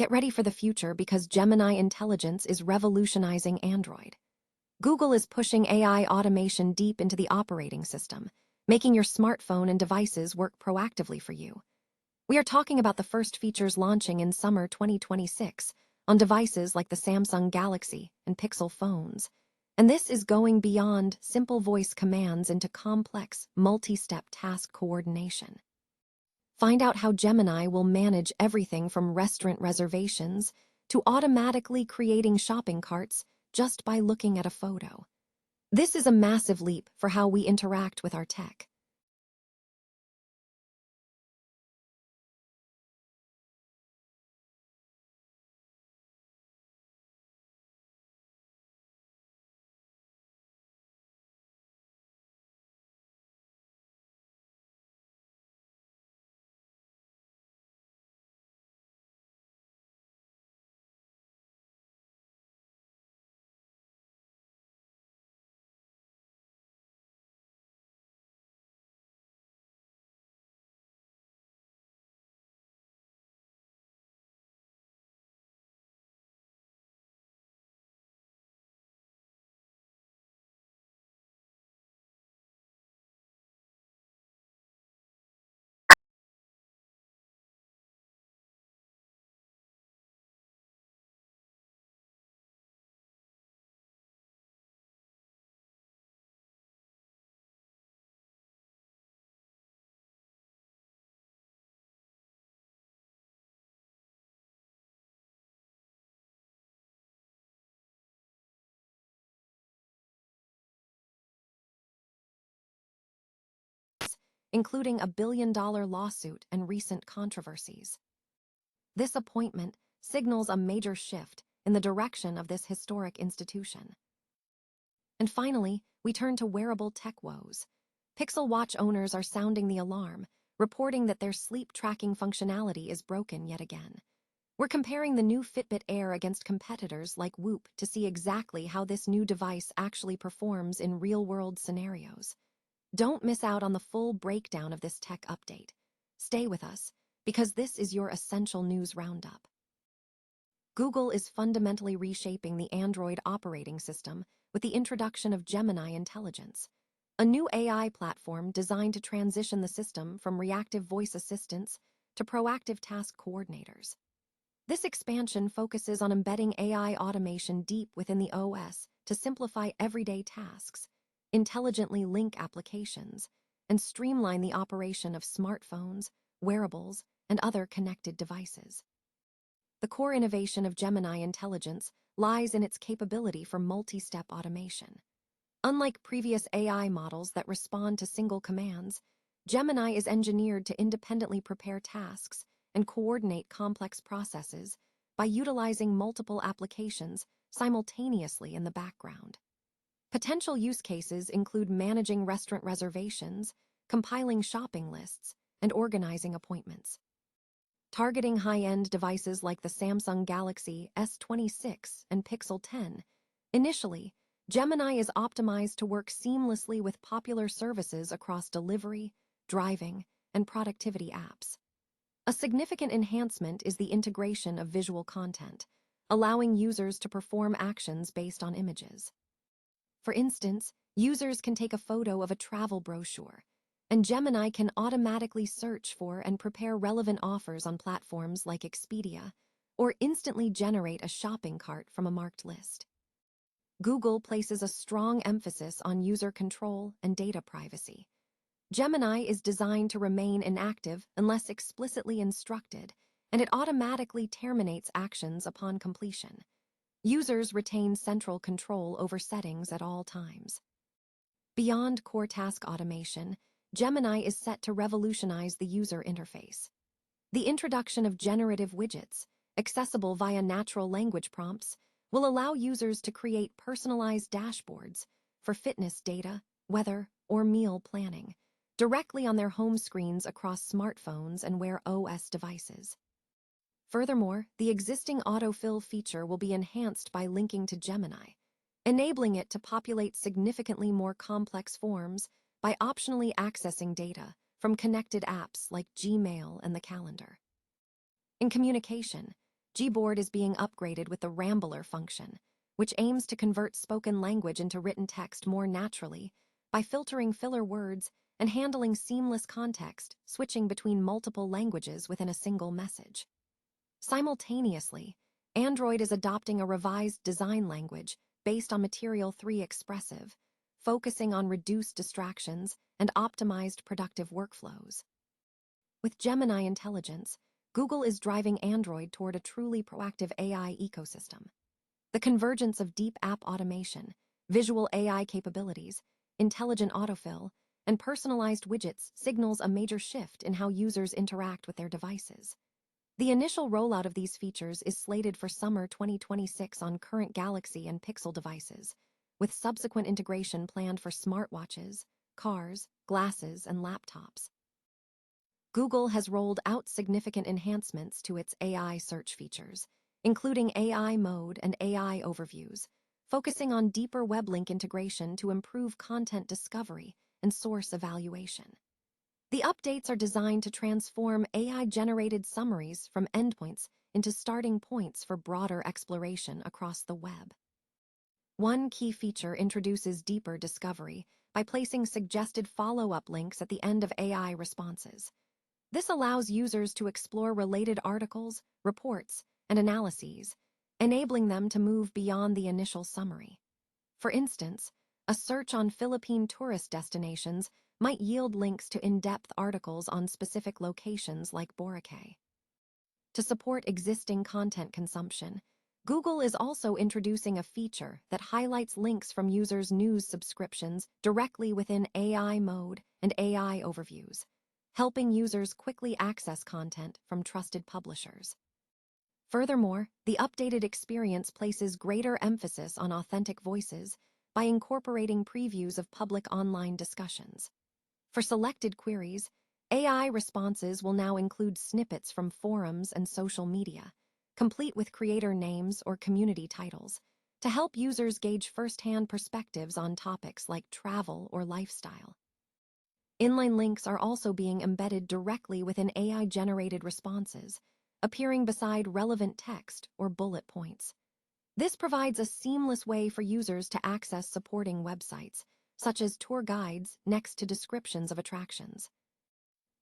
Get ready for the future because Gemini Intelligence is revolutionizing Android. Google is pushing AI automation deep into the operating system, making your smartphone and devices work proactively for you. We are talking about the first features launching in summer 2026 on devices like the Samsung Galaxy and Pixel phones. And this is going beyond simple voice commands into complex, multi-step task coordination. Find out how Gemini will manage everything from restaurant reservations to automatically creating shopping carts just by looking at a photo. This is a massive leap for how we interact with our tech. Including a billion-dollar lawsuit and recent controversies. This appointment signals a major shift in the direction of this historic institution. And finally, we turn to wearable tech woes. Pixel Watch owners are sounding the alarm, reporting that their sleep tracking functionality is broken yet again. We're comparing the new Fitbit Air against competitors like Whoop to see exactly how this new device actually performs in real-world scenarios. Don't miss out on the full breakdown of this tech update. Stay with us, because this is your essential news roundup. Google is fundamentally reshaping the Android operating system with the introduction of Gemini Intelligence, a new AI platform designed to transition the system from reactive voice assistants to proactive task coordinators. This expansion focuses on embedding AI automation deep within the OS to simplify everyday tasks, intelligently link applications, and streamline the operation of smartphones, wearables, and other connected devices. The core innovation of Gemini Intelligence lies in its capability for multi-step automation. Unlike previous AI models that respond to single commands, Gemini is engineered to independently prepare tasks and coordinate complex processes by utilizing multiple applications simultaneously in the background. Potential use cases include managing restaurant reservations, compiling shopping lists, and organizing appointments. Targeting high-end devices like the Samsung Galaxy S26 and Pixel 10, initially, Gemini is optimized to work seamlessly with popular services across delivery, driving, and productivity apps. A significant enhancement is the integration of visual content, allowing users to perform actions based on images. For instance, users can take a photo of a travel brochure, and Gemini can automatically search for and prepare relevant offers on platforms like Expedia, or instantly generate a shopping cart from a marked list. Google places a strong emphasis on user control and data privacy. Gemini is designed to remain inactive unless explicitly instructed, and it automatically terminates actions upon completion. Users retain central control over settings at all times. Beyond core task automation, Gemini is set to revolutionize the user interface. The introduction of generative widgets, accessible via natural language prompts, will allow users to create personalized dashboards for fitness data, weather, or meal planning, directly on their home screens across smartphones and Wear OS devices. Furthermore, the existing autofill feature will be enhanced by linking to Gemini, enabling it to populate significantly more complex forms by optionally accessing data from connected apps like Gmail and the calendar. In communication, Gboard is being upgraded with the Rambler function, which aims to convert spoken language into written text more naturally by filtering filler words and handling seamless context, switching between multiple languages within a single message. Simultaneously, Android is adopting a revised design language based on Material 3 Expressive, focusing on reduced distractions and optimized productive workflows. With Gemini Intelligence, Google is driving Android toward a truly proactive AI ecosystem. The convergence of deep app automation, visual AI capabilities, intelligent autofill, and personalized widgets signals a major shift in how users interact with their devices. The initial rollout of these features is slated for summer 2026 on current Galaxy and Pixel devices, with subsequent integration planned for smartwatches, cars, glasses, and laptops. Google has rolled out significant enhancements to its AI search features, including AI mode and AI overviews, focusing on deeper web link integration to improve content discovery and source evaluation. The updates are designed to transform AI-generated summaries from endpoints into starting points for broader exploration across the web. One key feature introduces deeper discovery by placing suggested follow-up links at the end of AI responses. This allows users to explore related articles, reports, and analyses, enabling them to move beyond the initial summary. For instance, a search on Philippine tourist destinations might yield links to in-depth articles on specific locations like Boracay. To support existing content consumption, Google is also introducing a feature that highlights links from users' news subscriptions directly within AI mode and AI overviews, helping users quickly access content from trusted publishers. Furthermore, the updated experience places greater emphasis on authentic voices by incorporating previews of public online discussions. For selected queries, AI responses will now include snippets from forums and social media, complete with creator names or community titles, to help users gauge first-hand perspectives on topics like travel or lifestyle. Inline links are also being embedded directly within AI-generated responses, appearing beside relevant text or bullet points. This provides a seamless way for users to access supporting websites, such as tour guides next to descriptions of attractions.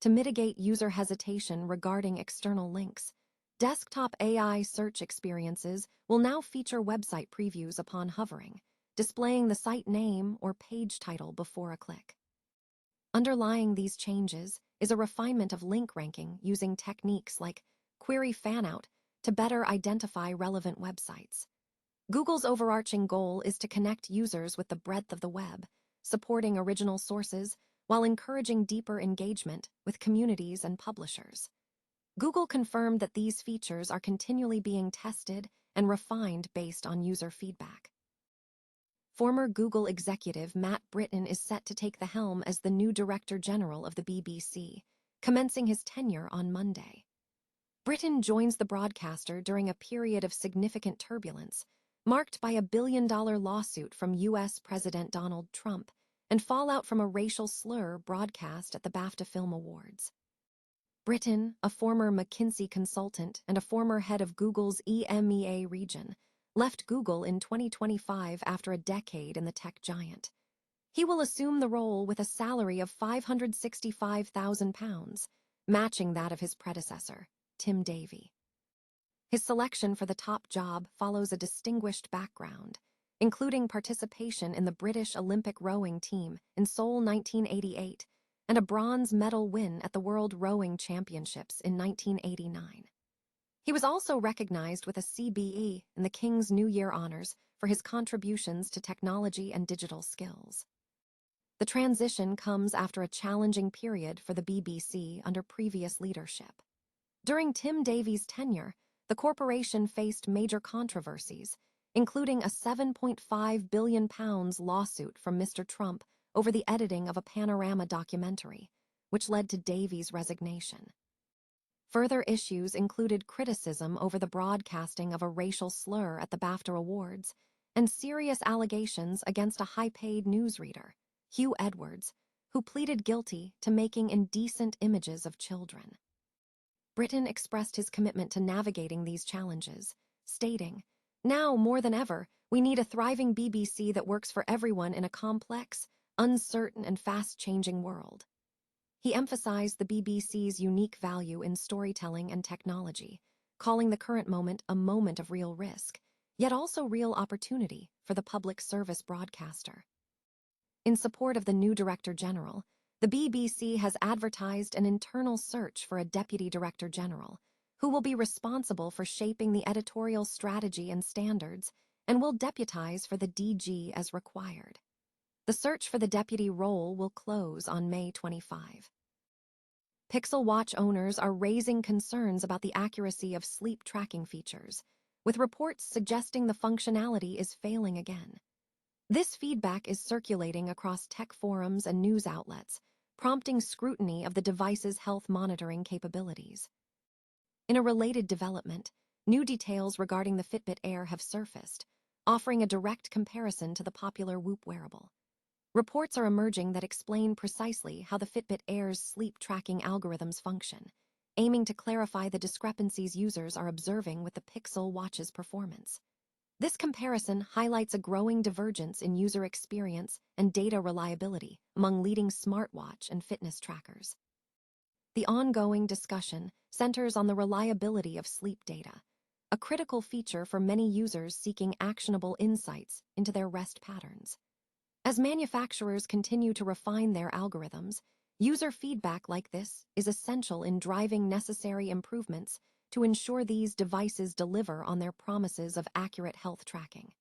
To mitigate user hesitation regarding external links, desktop AI search experiences will now feature website previews upon hovering, displaying the site name or page title before a click. Underlying these changes is a refinement of link ranking using techniques like query fanout to better identify relevant websites. Google's overarching goal is to connect users with the breadth of the web, supporting original sources while encouraging deeper engagement with communities and publishers. Google confirmed that these features are continually being tested and refined based on user feedback. Former Google executive Matt Brittin is set to take the helm as the new Director General of the BBC, commencing his tenure on Monday. Brittin joins the broadcaster during a period of significant turbulence, marked by a billion-dollar lawsuit from U.S. President Donald Trump and fallout from a racial slur broadcast at the BAFTA Film Awards. Brittin, a former McKinsey consultant and a former head of Google's EMEA region, left Google in 2025 after a decade in the tech giant. He will assume the role with a salary of £565,000, matching that of his predecessor, Tim Davie. His selection for the top job follows a distinguished background, including participation in the British Olympic rowing team in Seoul 1988 and a bronze medal win at the World Rowing Championships in 1989. He was also recognized with a CBE in the King's New Year Honors for his contributions to technology and digital skills. The transition comes after a challenging period for the BBC under previous leadership. During Tim Davie's tenure, the corporation faced major controversies, including a £7.5 billion lawsuit from Mr. Trump over the editing of a Panorama documentary, which led to Davie's resignation. Further issues included criticism over the broadcasting of a racial slur at the BAFTA Awards and serious allegations against a high-paid newsreader, Hugh Edwards, who pleaded guilty to making indecent images of children. Brittin expressed his commitment to navigating these challenges, stating, "Now, more than ever, we need a thriving BBC that works for everyone in a complex, uncertain, and fast-changing world." He emphasized the BBC's unique value in storytelling and technology, calling the current moment a moment of real risk, yet also real opportunity for the public service broadcaster. In support of the new Director General, the BBC has advertised an internal search for a Deputy Director General, who will be responsible for shaping the editorial strategy and standards and will deputize for the DG as required. The search for the deputy role will close on May 25. Pixel Watch owners are raising concerns about the accuracy of sleep tracking features, with reports suggesting the functionality is failing again. This feedback is circulating across tech forums and news outlets, prompting scrutiny of the device's health monitoring capabilities. In a related development, new details regarding the Fitbit Air have surfaced, offering a direct comparison to the popular Whoop wearable. Reports are emerging that explain precisely how the Fitbit Air's sleep tracking algorithms function, aiming to clarify the discrepancies users are observing with the Pixel Watch's performance. This comparison highlights a growing divergence in user experience and data reliability among leading smartwatch and fitness trackers. The ongoing discussion centers on the reliability of sleep data, a critical feature for many users seeking actionable insights into their rest patterns. As manufacturers continue to refine their algorithms, user feedback like this is essential in driving necessary improvements to ensure these devices deliver on their promises of accurate health tracking.